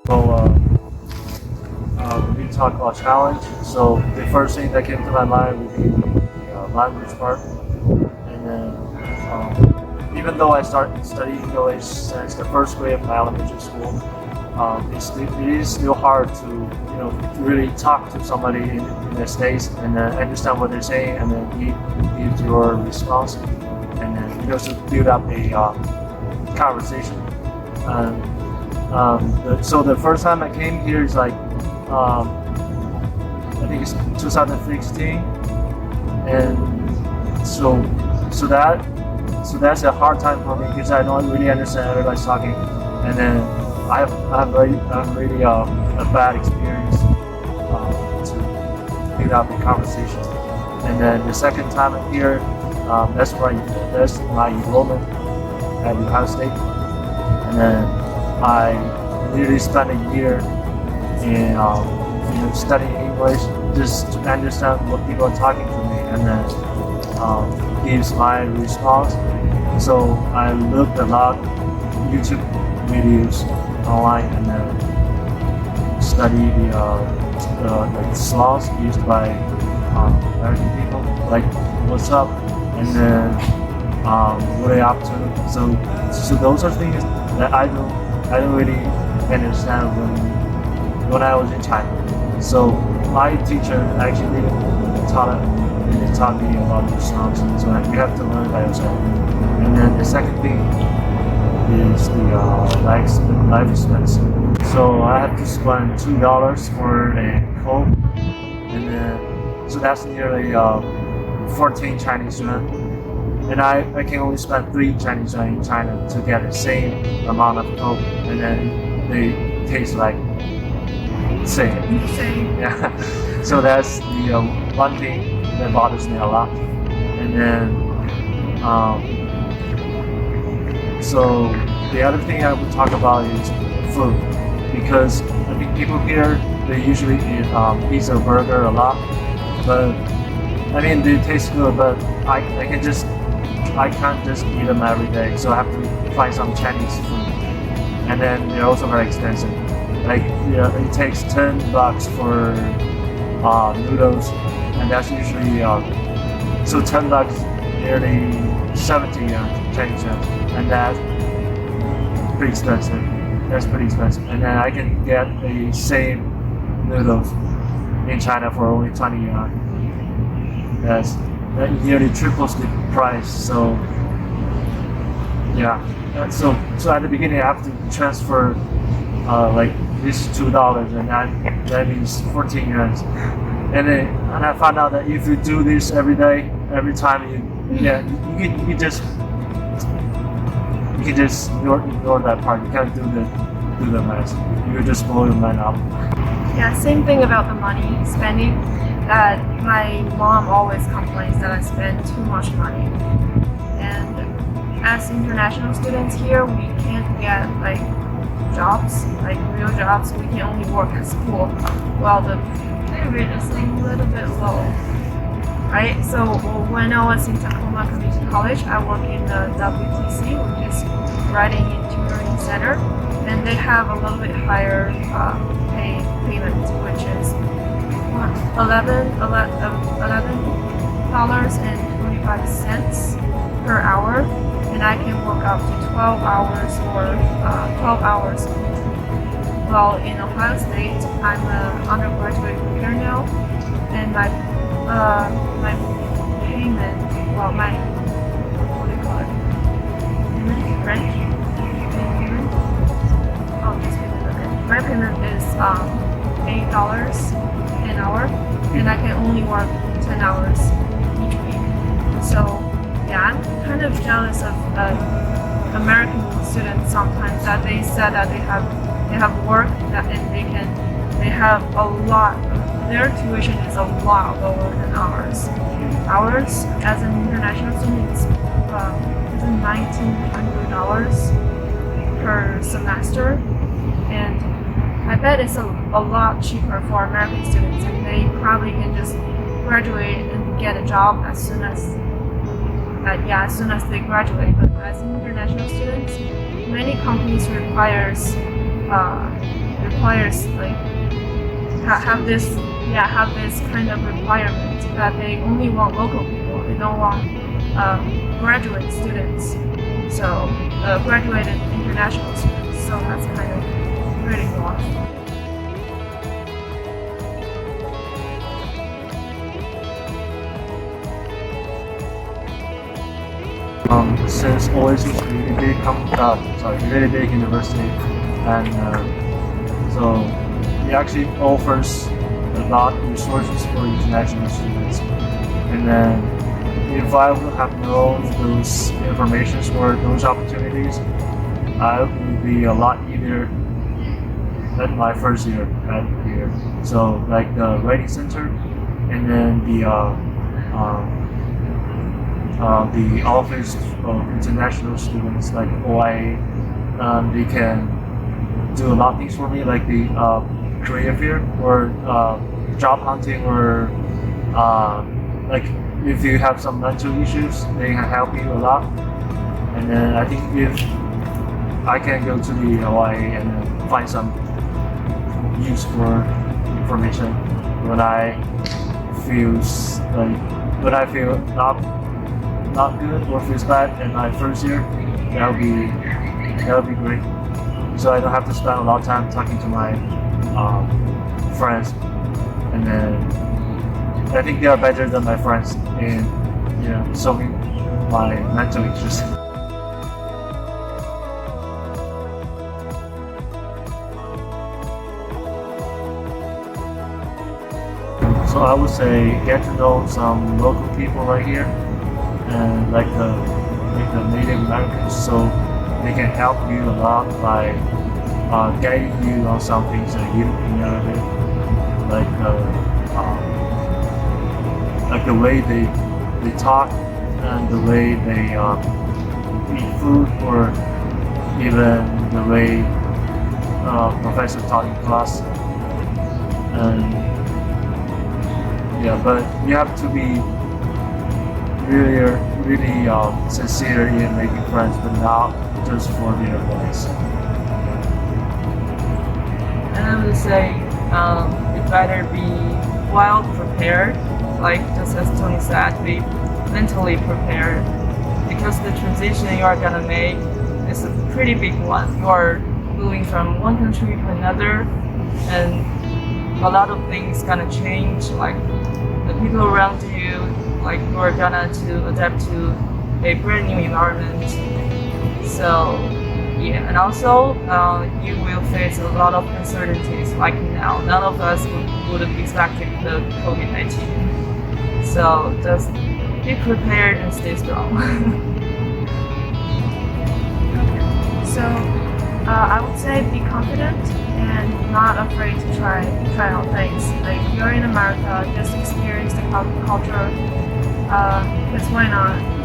So we talk about challenge. So the first thing that came to my mind would be the language part, and then even though I started studying English since the first grade of my elementary school, it is still hard to really talk to somebody in the States and then understand what they're saying and then give your response and then to build up a conversation. So the first time I came here is like I think it's 2016, and so that's a hard time for me because I don't really understand everybody's talking, and then I have really a bad experience to build up the conversation. And then the second time I'm here, that's my enrollment at Ohio State, and then I literally spent a year in studying English just to understand what people are talking to me, and then gives my response. So I looked a lot YouTube videos online and then study the slangs used by American people, like what's up, and then what are they up to. So those are things that I don't really understand when I was in China. So my teacher actually taught me about the slangs, so you have to learn by yourself. And then the second thing is the life expense. So I have to spend $2 for a Coke, and then so that's nearly 14 Chinese yuan. And I can only spend 3 Chinese yuan in China to get the same amount of Coke, and then they taste like same. Yeah. So that's the one thing that bothers me a lot. And then so the other thing I would talk about is food, because I think people here they usually eat pizza or burger a lot, but I mean they taste good, but I can't just eat them every day, so I have to find some Chinese food, and then they're also very expensive. Like it takes $10 for noodles, and that's usually so $10 nearly 70 Chinese yuan, and that's pretty expensive. That's pretty expensive. And then I can get the same noodles in China for only 20 yuan. That nearly triples the price. So yeah. So at the beginning I have to transfer like this $2, and that means 14 yuan. And I found out that if you do this every day, every time you can just ignore that part. You can't do the math. You just blow your mind up. Yeah, same thing about the money spending. That my mom always complains that I spend too much money. And as international students here, we can't get like jobs, like real jobs. We can only work at school. Well, the pay rate is a little bit low, right? So when I was in Tacoma Community College, I work in the WTC, which is Writing and Tutoring Center, and they have a little bit higher payment, which is $11.25 per hour, and I can work up to 12 hours or 12 hours. Well, in Ohio State, I'm an undergraduate reader now, and my payment, well, my what do you call it? Rent? Oh, just payment. Okay. My payment is $8 an hour, and I can only work 10 hours each week. So yeah, I'm kind of jealous of American students sometimes that they said that they have work that and they have a lot. Their tuition is a lot lower than ours. Ours as an international student is $1,900 per semester, and I bet it's a lot cheaper for American students, and they probably can just graduate and get a job as soon as they graduate. But as international students, many companies requires requires like have this kind of requirement that they only want local people. They don't want graduate students. So graduated international students. So that's kind of pretty rough. Since OSU is a really big university, and so it actually offers a lot of resources for international students. And then if I would have known those informations or those opportunities, I would be a lot easier than my first year at here. So like the writing center, and then the office of international students like OIA, they can do a lot of things for me, like the career fair or job hunting, or like if you have some mental issues, they can help you a lot. And then I think if I can go to the OIA and then find some useful information when I feel not good or feels bad in my first year, that would be great. So I don't have to spend a lot of time talking to my friends, and then I think they are better than my friends in solving my mental issues. So I would say get to know some local people right here, and like the Native Americans, so they can help you a lot by guiding you on some things that you know, like the way they talk and the way they eat food, or even the way professor taught in class. And but you have to be really sincere in making friends, but not just for the advice. And I would say you better be well prepared, like just as Tony said, be mentally prepared, because the transition you are gonna make is a pretty big one. You are moving from one country to another, and a lot of things gonna change, like the people around you, like you are gonna to adapt to a brand new environment. So and also you will face a lot of uncertainties. Like now, none of us would have expected the COVID-19. So just be prepared and stay strong. So I would say be confident and not afraid to try out things. Like you're in America, just experience the culture. Because why not?